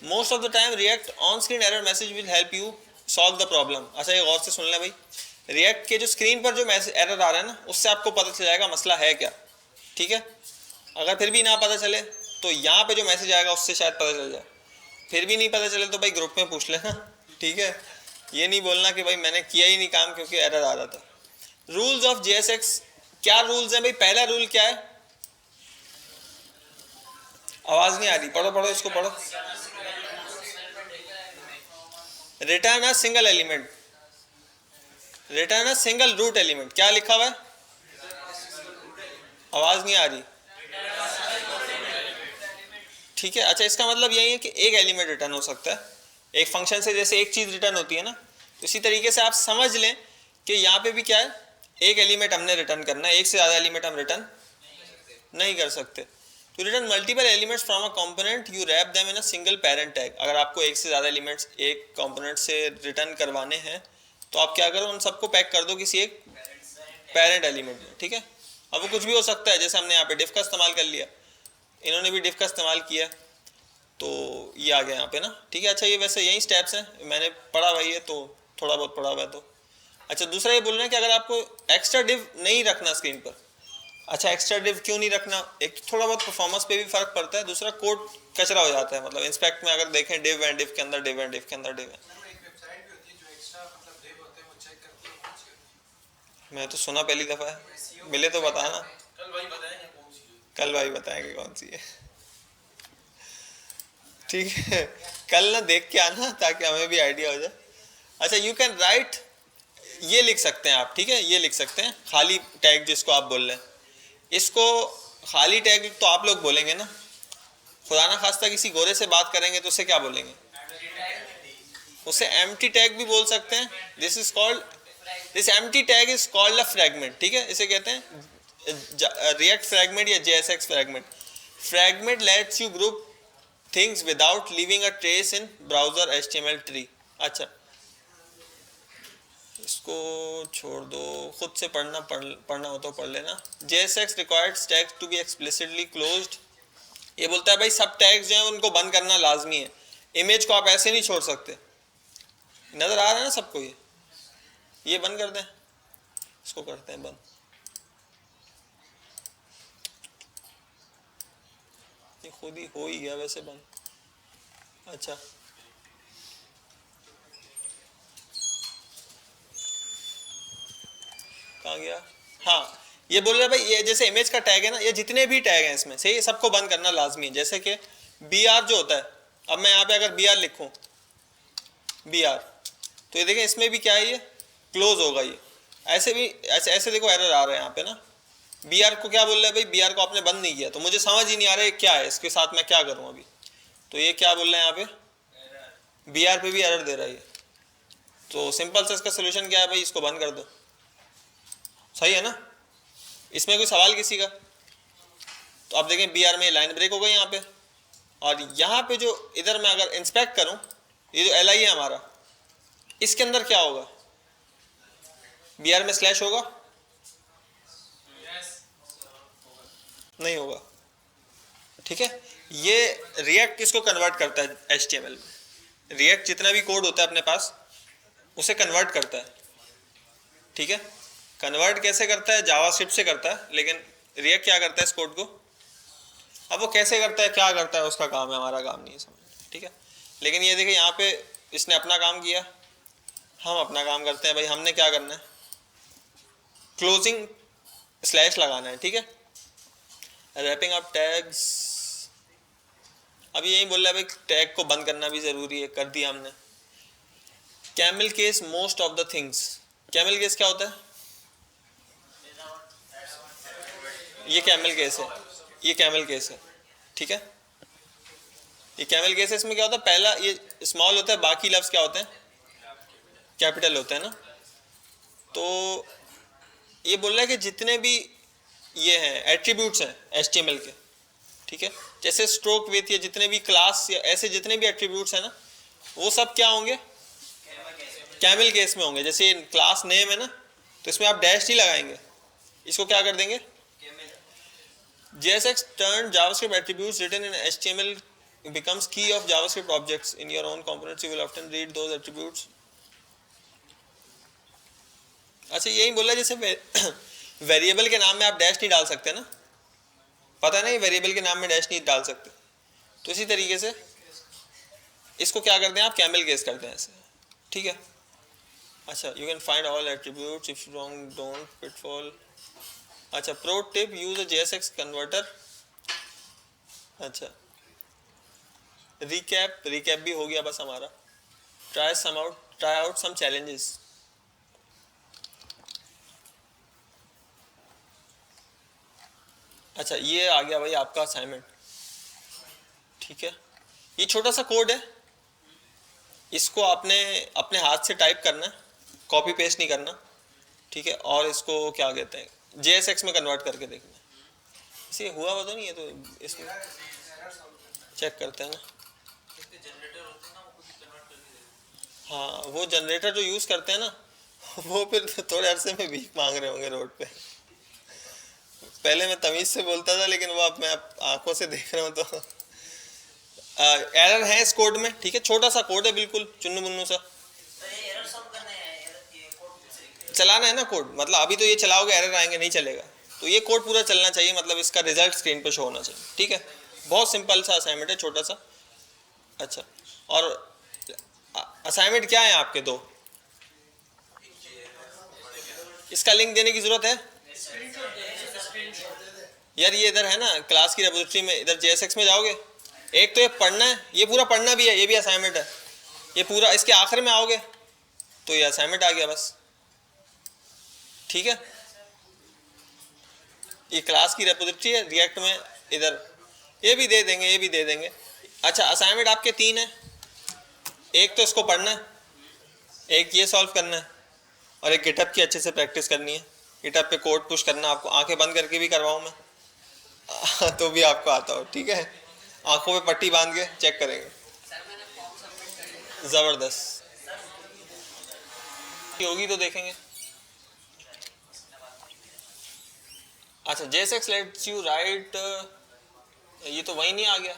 most of the time react on screen error message will help you solve the problem. अच्छा, ये गौर से सुन लें भाई, रिएक्ट के जो स्क्रीन पर जो मैसेज एरर आ रहा है ना, उससे आपको पता चल जाएगा मसला है क्या, ठीक है। अगर फिर भी ना पता चले तो यहाँ पे जो मैसेज आएगा उससे शायद पता चल जाए, फिर भी नहीं पता चले तो भाई ग्रुप में पूछ लेना, ठीक है। ये नहीं बोलना कि भाई मैंने किया ही नहीं काम क्योंकि एरर आ रहा था। रूल्स ऑफ JSX, क्या रूल्स हैं भाई? पहला रूल क्या है? आवाज नहीं आ रही, पढ़ो पढ़ो इसको पढ़ो। Return a single element, return a single root element, क्या लिखा हुआ है? आवाज नहीं आ रही, ठीक है। अच्छा, इसका मतलब यही है कि एक एलिमेंट रिटर्न हो सकता है एक फंक्शन से, जैसे एक चीज़ रिटर्न होती है ना, तो इसी तरीके से आप समझ लें कि यहाँ पे भी क्या है, एक एलिमेंट हमने रिटर्न करना है, एक से ज़्यादा एलिमेंट हम रिटर्न नहीं कर सकते। तो return multiple elements from a component, you wrap them in a single parent tag. अगर आपको एक से ज़्यादा एलिमेंट्स एक कंपोनेंट से रिटर्न करवाने हैं तो आप क्या करो, उन सबको पैक कर दो किसी एक पेरेंट एलिमेंट में, ठीक है। अब वो कुछ भी हो सकता है, जैसे हमने यहाँ पे डिफ का इस्तेमाल कर लिया, इन्होंने भी डिफ का इस्तेमाल किया, तो ये आ गया यहाँ पे ना, ठीक है। अच्छा, ये वैसे यही स्टेप्स हैं, मैंने पढ़ा हुआ है तो थोड़ा बहुत पढ़ा हुआ है तो। अच्छा, दूसरा ये बोल रहे हैं कि अगर आपको एक्स्ट्रा डिव नहीं रखना स्क्रीन पर। अच्छा, एक्स्ट्रा डिव क्यों नहीं रखना? एक थोड़ा बहुत परफॉर्मेंस पे भी फर्क पड़ता है, दूसरा कोड कचरा हो जाता है, मतलब इंस्पेक्ट में अगर देखें डिव एंड डिव के अंदर डिव एंड डिव के अंदर डिव है। मैं तो सुना पहली दफ़ा है, मिले तो बताना। कल भाई बताएंगे कौन सी है, ठीक है। कल ना देख के आना ताकि हमें भी आइडिया हो जाए। अच्छा, यू कैन राइट, ये लिख सकते हैं आप, ठीक है, ये लिख सकते हैं खाली टैग जिसको आप बोल रहे हैं, इसको खाली टैग तो आप लोग बोलेंगे ना, खुदा ना खास्ता किसी गोरे से बात करेंगे तो उसे क्या बोलेंगे? उसे एम्प्टी टैग भी बोल सकते हैं। This is called, this empty tag is called a fragment, ठीक है। इसे कहते हैं रिएक्ट फ्रैगमेंट या JSX fragment. Fragment let's you group things without leaving a trace in browser HTML tree. अच्छा, इसको छोड़ दो, खुद से पढ़ना हो तो पढ़ लेना। JSX requires tags to be explicitly closed। ये बोलता है भाई सब टैग्स जो हैं उनको बंद करना लाजमी है, इमेज को आप ऐसे नहीं छोड़ सकते। नजर आ रहा है ना सबको? ये बंद कर दें, इसको करते हैं बंद। ये खुद ही हो ही गया वैसे बंद। अच्छा, कहाँ गया? हाँ, ये बोल रहे भाई ये जैसे इमेज का टैग है ना, ये जितने भी टैग हैं इसमें से ये सबको बंद करना लाजमी है। जैसे कि BR जो होता है, अब मैं यहाँ पे अगर BR लिखूँ BR, तो ये देखें इसमें भी क्या है, ये क्लोज होगा। ये ऐसे भी ऐसे देखो एरर आ रहा है यहाँ पे ना। BR को क्या बोल रहा है भाई? BR को आपने बंद नहीं किया, तो मुझे समझ ही नहीं आ रहा है क्या है, इसके साथ मैं क्या करूँ अभी। तो ये क्या बोल रहे हैं यहाँ पे? BR पे भी एरर दे रहा है ये, तो सिंपल से इसका सोल्यूशन क्या है भाई, इसको बंद कर दो। सही है ना, इसमें कोई सवाल किसी का? तो आप देखें बी आर में लाइन ब्रेक हो गई यहाँ पे, और यहाँ पे जो इधर मैं अगर इंस्पेक्ट करूँ, ये जो एल आई है हमारा, इसके अंदर क्या होगा? बी आर में स्लैश होगा? नहीं होगा। ठीक है, ये रिएक्ट किसको कन्वर्ट करता है? HTML में रिएक्ट जितना भी कोड होता है अपने पास उसे कन्वर्ट करता है। ठीक है, कन्वर्ट कैसे करता है? जावास्क्रिप्ट से करता है, लेकिन रिएक्ट क्या करता है इस कोड को? अब वो कैसे करता है, क्या करता है, उसका काम है, हमारा काम नहीं है समझ। ठीक है, लेकिन ये देखिए यहाँ पे इसने अपना काम किया, हम अपना काम करते हैं। भाई हमने क्या करना है? क्लोजिंग स्लैश लगाना है। ठीक है, रैपिंग अप टैग्स, अब यही बोल रहा है भाई टैग को बंद करना भी जरूरी है, कर दिया हमने। Camel case most of the things, camel case क्या होता है? ये कैमल केस है, ये कैमल केस है। ठीक है, ये कैमल केस है। इसमें क्या होता है? पहला ये स्मॉल होता है, बाकी लफ्ज क्या होते हैं? कैपिटल होते हैं ना। तो ये बोल रहा है कि जितने भी ये हैं एट्रीब्यूट्स हैं HTML के, ठीक है, जैसे स्ट्रोक विथ या जितने भी क्लास या ऐसे जितने भी एट्रीब्यूट्स हैं ना, वो सब क्या होंगे? कैमल केस में होंगे। जैसे क्लास नेम है ना, तो इसमें आप डैश ही लगाएंगे, इसको क्या कर देंगे? JSX turned JavaScript attributes written in HTML becomes key of JavaScript objects in your own components. You will often read those attributes. अच्छा, यही बोला जैसे वेरिएबल के नाम में आप डैश नहीं डाल सकते ना, पता है ना, ये वेरिएबल के नाम में डैश नहीं डाल सकते। तो इसी तरीके से इसको क्या करते हैं आप? कैमल केस करते हैं ऐसे। ठीक है, अच्छा, you can find all attributes if wrong don't pitfall. अच्छा, pro tip, use a JSX converter. अच्छा, रिकैप भी हो गया बस हमारा। Try out some challenges. अच्छा, ये आ गया भाई आपका असाइनमेंट। ठीक है, ये छोटा सा कोड है, इसको आपने अपने हाथ से टाइप करना है, कॉपी पेस्ट नहीं करना। ठीक है, और इसको क्या कहते हैं? JSX में कन्वर्ट करके देखना है। इसे हुआ तो नहीं है, तो इसमें चेक करते हैं ना। हाँ, वो जनरेटर जो यूज़ करते हैं ना, वो फिर थोड़े अरसे में भीख मांग रहे होंगे रोड पे। पहले मैं तमीज़ से बोलता था, लेकिन वो अब मैं आंखों से देख रहा हूँ तो एरर है इस कोड में। ठीक है, छोटा सा कोड है, बिल्कुल चुन्नू मुन्नू सा। चलाना है ना कोड, मतलब अभी तो ये चलाओगे एरर आएंगे, नहीं चलेगा। तो ये कोड पूरा चलना चाहिए, मतलब इसका रिजल्ट स्क्रीन पे शो होना चाहिए। ठीक है, बहुत सिंपल सा असाइनमेंट है, छोटा सा। अच्छा, और असाइनमेंट क्या है आपके? दो, इसका लिंक देने की जरूरत है यार। ये इधर है ना क्लास की रेपोजिटरी में, इधर JSX में जाओगे, एक तो ये पढ़ना है, ये पूरा पढ़ना भी है, ये भी असाइनमेंट है। ये पूरा इसके आखिर में आओगे तो ये असाइनमेंट आ गया बस। ठीक है, ये क्लास की रेपोजिटरी है रिएक्ट में, इधर ये भी दे देंगे, ये भी दे देंगे। अच्छा, असाइनमेंट आपके 3 है, एक तो इसको पढ़ना है, एक ये सॉल्व करना है, और एक गिटहब की अच्छे से प्रैक्टिस करनी है। गिटहब पे कोड पुश करना आपको, आंखें बंद करके भी करवाऊँ मैं तो भी आपको आता हो। ठीक है, आंखों पे पट्टी बांध के चेक करेंगे। ज़बरदस्त होगी तो देखेंगे। अच्छा, JSX लेट्स यू राइट, ये तो वही नहीं आ गया,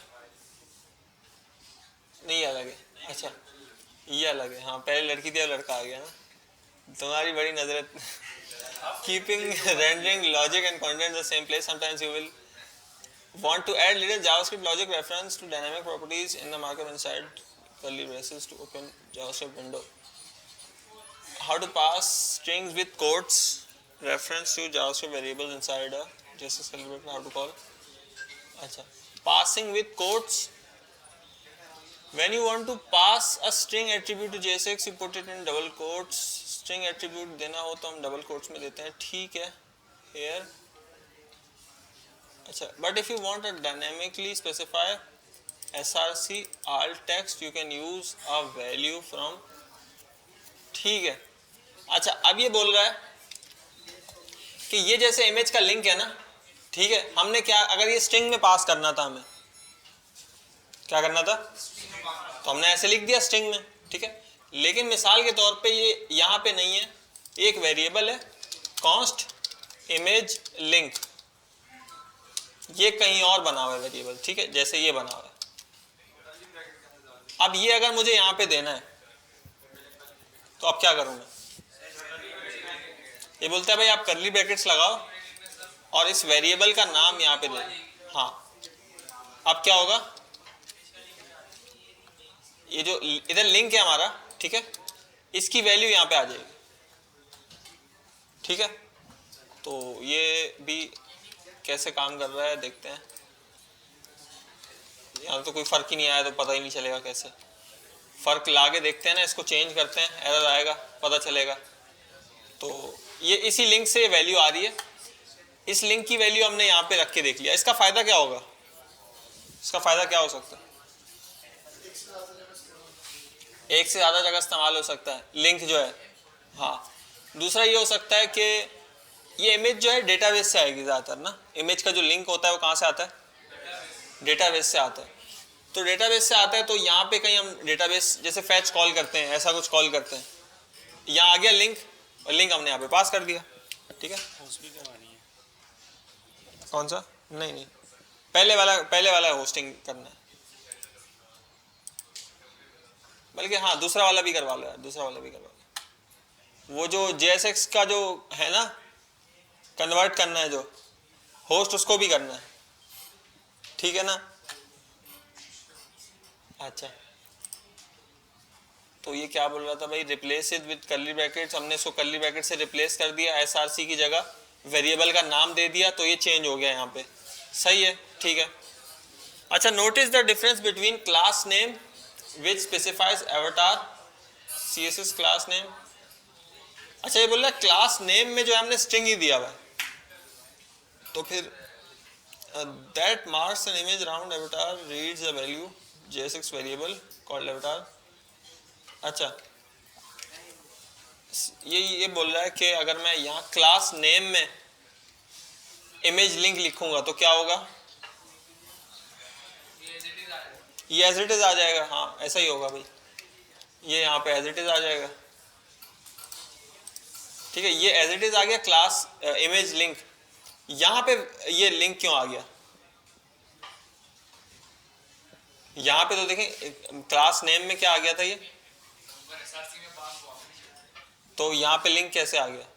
नहीं अलग है। अच्छा, ये अलग है। हाँ, पहले लड़की थी, अब लड़का आ गया ना। तुम्हारी बड़ी नजर। Keeping rendering logic and content the same place, sometimes you will want to add little JavaScript logic reference to dynamic properties in the markup inside curly braces to open JavaScript window. How to pass strings with quotes reference to JavaScript variables inside a JSX calculator. How to call? अच्छा, passing with quotes. When you want to pass a string attribute to JSX, you put it in double quotes. String attribute देना हो तो हम double quotes में देते हैं। ठीक है, here. अच्छा, but if you want to dynamically specify src alt text, you can use a value from ठीक है। अच्छा अब ये बोल रहा है कि ये जैसे इमेज का लिंक है ना, ठीक है, हमने क्या, अगर ये स्ट्रिंग में पास करना था, हमें क्या करना था, तो हमने ऐसे लिख दिया स्ट्रिंग में, ठीक है। लेकिन मिसाल के तौर पे ये यहाँ पे नहीं है, एक वेरिएबल है कॉन्स्ट इमेज लिंक, ये कहीं और बना हुआ है वेरिएबल, ठीक है, जैसे ये बना हुआ है। अब ये अगर मुझे यहाँ पे देना है तो अब क्या करूँ मैं, ये बोलता है भाई आप कर्ली ब्रैकेट्स लगाओ और इस वेरिएबल का नाम यहाँ पे दे। हाँ, अब क्या होगा, ये जो इधर लिंक है हमारा, ठीक है, इसकी वैल्यू यहाँ पे आ जाएगी, ठीक है। तो ये भी कैसे काम कर रहा है देखते हैं। यहाँ तो कोई फर्क ही नहीं आया तो पता ही नहीं चलेगा कैसे, फर्क लाके देखते हैं ना, इसको चेंज करते हैं, एरर आएगा, पता चलेगा। तो ये इसी लिंक से वैल्यू आ रही है, इस लिंक की वैल्यू हमने यहाँ पे रख के देख लिया। इसका फायदा क्या होगा, इसका फायदा क्या हो सकता है, एक से ज्यादा जगह इस्तेमाल हो सकता है लिंक जो है। हाँ, दूसरा ये हो सकता है कि ये इमेज जो है डेटाबेस से आएगी ज़्यादातर ना, इमेज का जो लिंक होता है वो कहाँ से आता है, डेटाबेस से आता है। तो डेटाबेस से आता है तो यहाँ पे कहीं हम डेटाबेस जैसे फैच कॉल करते हैं, ऐसा कुछ कॉल करते हैं, यहाँ आ गया लिंक और लिंक हमने यहाँ पे पास कर दिया, ठीक है। कौन सा, नहीं नहीं, पहले वाला होस्टिंग करना है, बल्कि हाँ दूसरा वाला भी करवा लो यार, दूसरा वाला भी करवा लो। वो जो JSX का जो है ना, कन्वर्ट करना है जो होस्ट, उसको भी करना है, ठीक है ना। अच्छा, तो ये क्या बोल रहा था भाई, replace it with curly brackets, हमने इसको कर्ली ब्रैकेट से रिप्लेस कर दिया, SRC की जगह वेरिएबल का नाम दे दिया, तो ये चेंज हो गया यहाँ पे, सही है, ठीक है। अच्छा, notice the difference between class name which specifies avatar CSS class name. अच्छा, ये बोल रहा है क्लास नेम में जो है हमने स्ट्रिंग ही दिया हुआ है, तो फिर that marks an image round avatar reads the value JSX variable called avatar. अच्छा, ये बोल रहा है कि अगर मैं यहाँ क्लास नेम में इमेज लिंक लिखूंगा तो क्या होगा, ये एज इट इज आ जाएगा। हाँ, ऐसा ही होगा भाई, ये यहाँ पे एज इट इज आ जाएगा, ठीक है। ये एज इट इज आ गया क्लास इमेज लिंक, यहाँ पे ये लिंक क्यों आ गया, यहाँ पे तो देखें क्लास नेम में क्या आ गया था ये, तो यहाँ पे लिंक कैसे आ गया,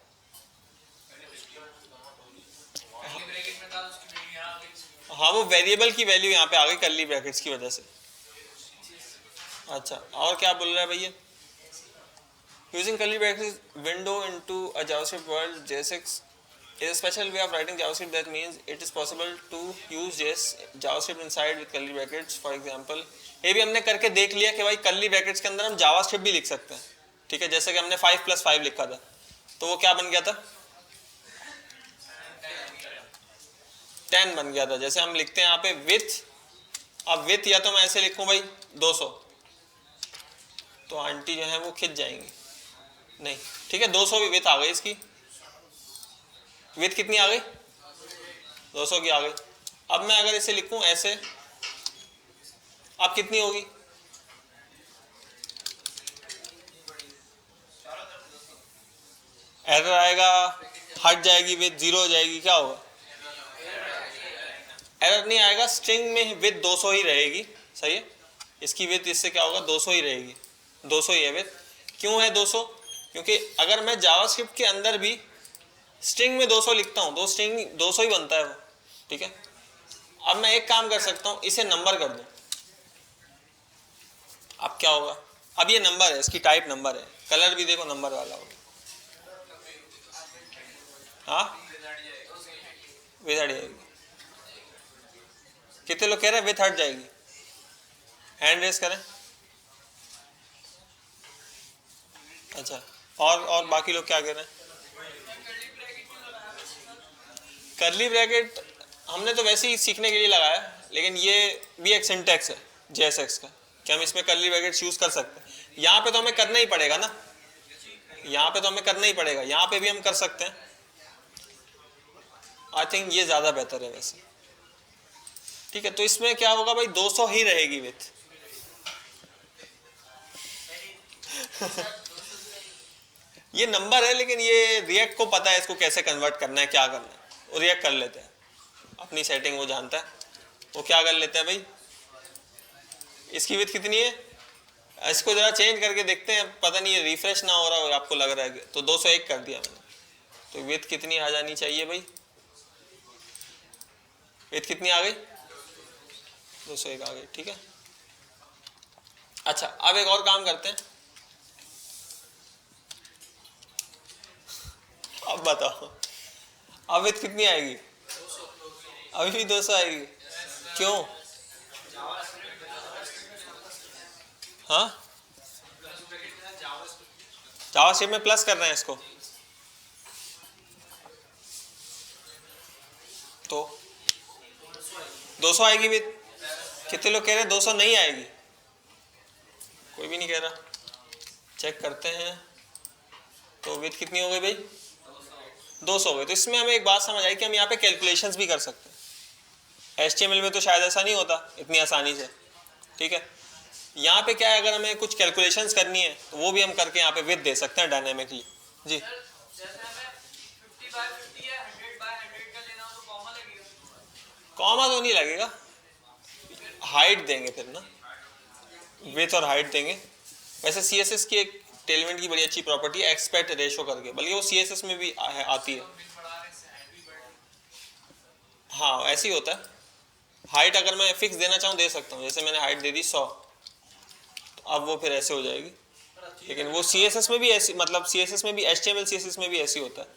हाँ वो वेरिएबल की वैल्यू यहाँ पे आ गई कर्ली ब्रैकेट्स की वजह से। अच्छा, और क्या बोल रहा है भैया, using curly brackets window into a JavaScript world JSX is a special way of writing JavaScript that means it is possible to use JavaScript inside with curly brackets. For example, ये भी हमने करके देख लिया कि भाई कर्ली ब्रैकेट्स के अंदर हम JavaScript भी लिख सकते हैं, ठीक है। जैसे कि हमने 5+5 लिखा था, तो वो क्या बन गया था, 10 बन गया था। जैसे हम लिखते हैं यहाँ पे विथ, अब विथ या तो मैं ऐसे लिखूं भाई 200, तो आंटी जो है वो खिंच जाएंगी, नहीं, ठीक है, 200 भी विथ आ गई, इसकी विथ कितनी आ गई, 200 की आ गई। अब मैं अगर इसे लिखूं ऐसे, अब कितनी होगी, एरर आएगा, हट जाएगी, विथ 0 हो जाएगी, क्या होगा, एरर नहीं आएगा, स्ट्रिंग में विथ 200 ही रहेगी, सही है। इसकी विथ इससे क्या होगा, 200 ही रहेगी, 200 ही है विथ। क्यों है 200, क्योंकि अगर मैं जावास्क्रिप्ट के अंदर भी स्ट्रिंग में 200 लिखता हूँ तो स्ट्रिंग 200 ही बनता है वो, ठीक है। अब मैं एक काम कर सकता हूँ, इसे नंबर कर दूँ, अब क्या होगा, अब ये नंबर है, इसकी टाइप नंबर है, कलर भी देखो नंबर वाला होगा, हाँ विथ हट जाएगी। कितने लोग कह रहे हैं विथ हट जाएगी, हैंड रेस करें। अच्छा, और बाकी लोग क्या कह रहे हैं, कर्ली ब्रैकेट हमने तो वैसे ही सीखने के लिए लगाया, लेकिन ये भी एक सिंटैक्स है JSX का कि हम इसमें कर्ली ब्रैकेट्स यूज कर सकते हैं। यहाँ पे तो हमें करना ही पड़ेगा ना, यहाँ पे तो हमें करना ही पड़ेगा, यहाँ पे भी हम कर सकते हैं। आई थिंक ये ज़्यादा बेहतर है वैसे। ठीक है, तो इसमें क्या होगा भाई, 200 ही रहेगी विथ। ये नंबर है, लेकिन ये रिएक्ट को पता है इसको कैसे कन्वर्ट करना है, क्या करना है, वो रिएक्ट कर लेते हैं, अपनी सेटिंग वो जानता है। वो क्या कर लेते हैं भाई, इसकी विथ कितनी है, इसको जरा चेंज करके देखते हैं, पता नहीं ये रिफ्रेश ना हो रहा हो, आपको लग रहा है तो 201 कर दिया मैंने। तो विथ कितनी आ जानी चाहिए भाई, विथ कितनी आ गई, 201 आ गई। ठीक है, अच्छा अब एक और काम करते हैं, अब बताओ अब विथ कितनी आएगी, अभी भी 200 आएगी, क्यों? हाँ, जावास्क्रिप्ट में प्लस कर रहे हैं इसको, तो 200 आएगी विथ। कितने लोग कह रहे हैं 200 नहीं आएगी, कोई भी नहीं कह रहा। चेक करते हैं, तो विथ कितनी हो गई भाई, 200 हो गई। तो इसमें हमें एक बात समझ आई कि हम यहाँ पे कैलकुलेशंस भी कर सकते हैं। HTML में तो शायद ऐसा नहीं होता इतनी आसानी से। ठीक है, यहाँ पे क्या है, अगर हमें कुछ कैलकुलेशंस करनी है तो वो भी हम करके यहाँ पे विथ दे सकते हैं डायनेमिकली। जी, कॉमा तो नहीं लगेगा, हाइट देंगे फिर ना, विथ और हाइट देंगे। वैसे CSS की एक टेलमेंट की बड़ी अच्छी प्रॉपर्टी है एक्सपेक्ट रेशो करके, बल्कि वो CSS में भी आती है। हाँ ऐसे ही होता है। हाइट अगर मैं फिक्स देना चाहूँ दे सकता हूँ, जैसे मैंने हाइट दे दी 100, तो अब वो फिर ऐसे हो जाएगी। लेकिन वो CSS में भी ऐसी, मतलब CSS में भी, HTML CSS में भी ऐसी होता है,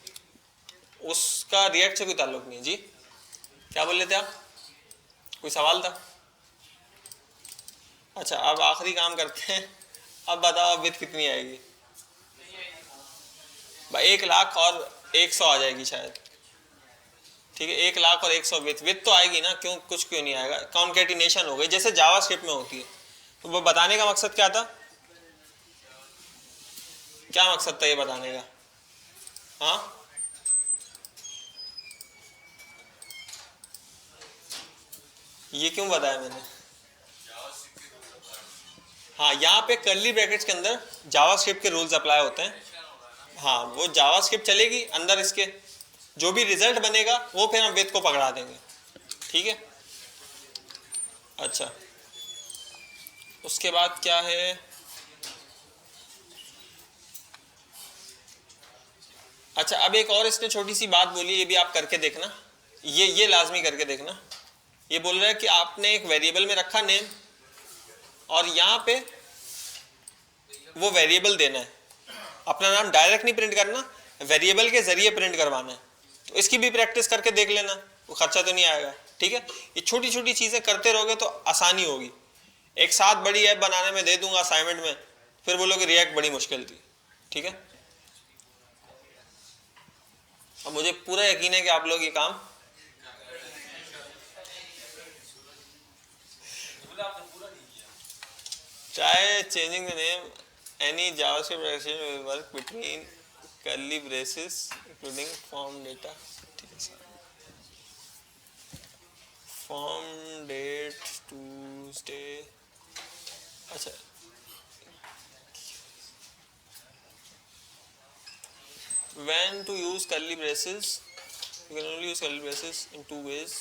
उसका रिएक्ट से कोई ताल्लुक नहीं है। जी क्या बोल रहे थे आप, कोई सवाल था? अच्छा अब आखिरी काम करते हैं, अब बताओ विथ कितनी आएगी भाई, 1 लाख और 100 आ जाएगी शायद। ठीक है, 1 लाख और 100 विथ तो आएगी ना, क्यों कुछ क्यों नहीं आएगा, कॉन्केटिनेशन हो गई जैसे जावास्क्रिप्ट में होती है। तो वो बताने का मकसद क्या था, क्या मकसद था ये बताने का? हाँ ये क्यों बताया मैंने? हाँ यहाँ पे कर्ली ब्रैकेट्स के अंदर जावास्क्रिप्ट के रूल्स अप्लाई होते हैं। हाँ वो जावास्क्रिप्ट चलेगी अंदर, इसके जो भी रिजल्ट बनेगा वो फिर हम विथ को पकड़ा देंगे। ठीक है, अच्छा उसके बाद क्या है, अच्छा अब एक और इसने छोटी सी बात बोली, ये भी आप करके देखना, ये लाजमी करके देखना। ये बोल रहा है कि आपने एक वेरिएबल में रखा नेम, और यहाँ पे वो वेरिएबल देना है, अपना नाम डायरेक्ट नहीं प्रिंट करना, वेरिएबल के जरिए प्रिंट करवाना है। तो इसकी भी प्रैक्टिस करके देख लेना, वो खर्चा तो नहीं आएगा। ठीक है, ये छोटी छोटी चीज़ें करते रहोगे तो आसानी होगी। एक साथ बड़ी ऐप बनाने में दे दूंगा असाइनमेंट में, फिर बोलोगे रिएक्ट बड़ी मुश्किल थी। ठीक है, अब मुझे पूरा यकीन है कि आप लोग ये काम try changing the name any JavaScript application will work between curly braces including form data. ठीक है सर, form date Tuesday, अच्छा when to use curly braces, you can only use curly braces in 2 ways.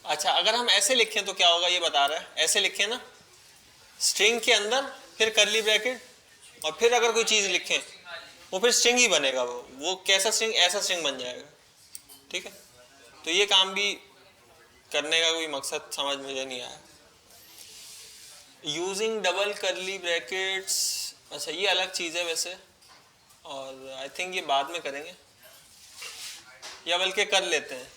अच्छा अगर हम ऐसे लिखें तो क्या होगा ये बता रहा है, ऐसे लिखें ना, स्ट्रिंग के अंदर फिर कर्ली ब्रैकेट, और फिर अगर कोई चीज़ लिखें वो फिर स्ट्रिंग ही बनेगा, वो कैसा स्ट्रिंग, ऐसा स्ट्रिंग बन जाएगा। ठीक है, तो ये काम भी करने का कोई मकसद समझ मुझे नहीं आया। यूजिंग डबल कर्ली ब्रैकेट्स, अच्छा ये अलग चीज़ है वैसे, और आई थिंक ये बाद में करेंगे, या बल्कि कर लेते हैं।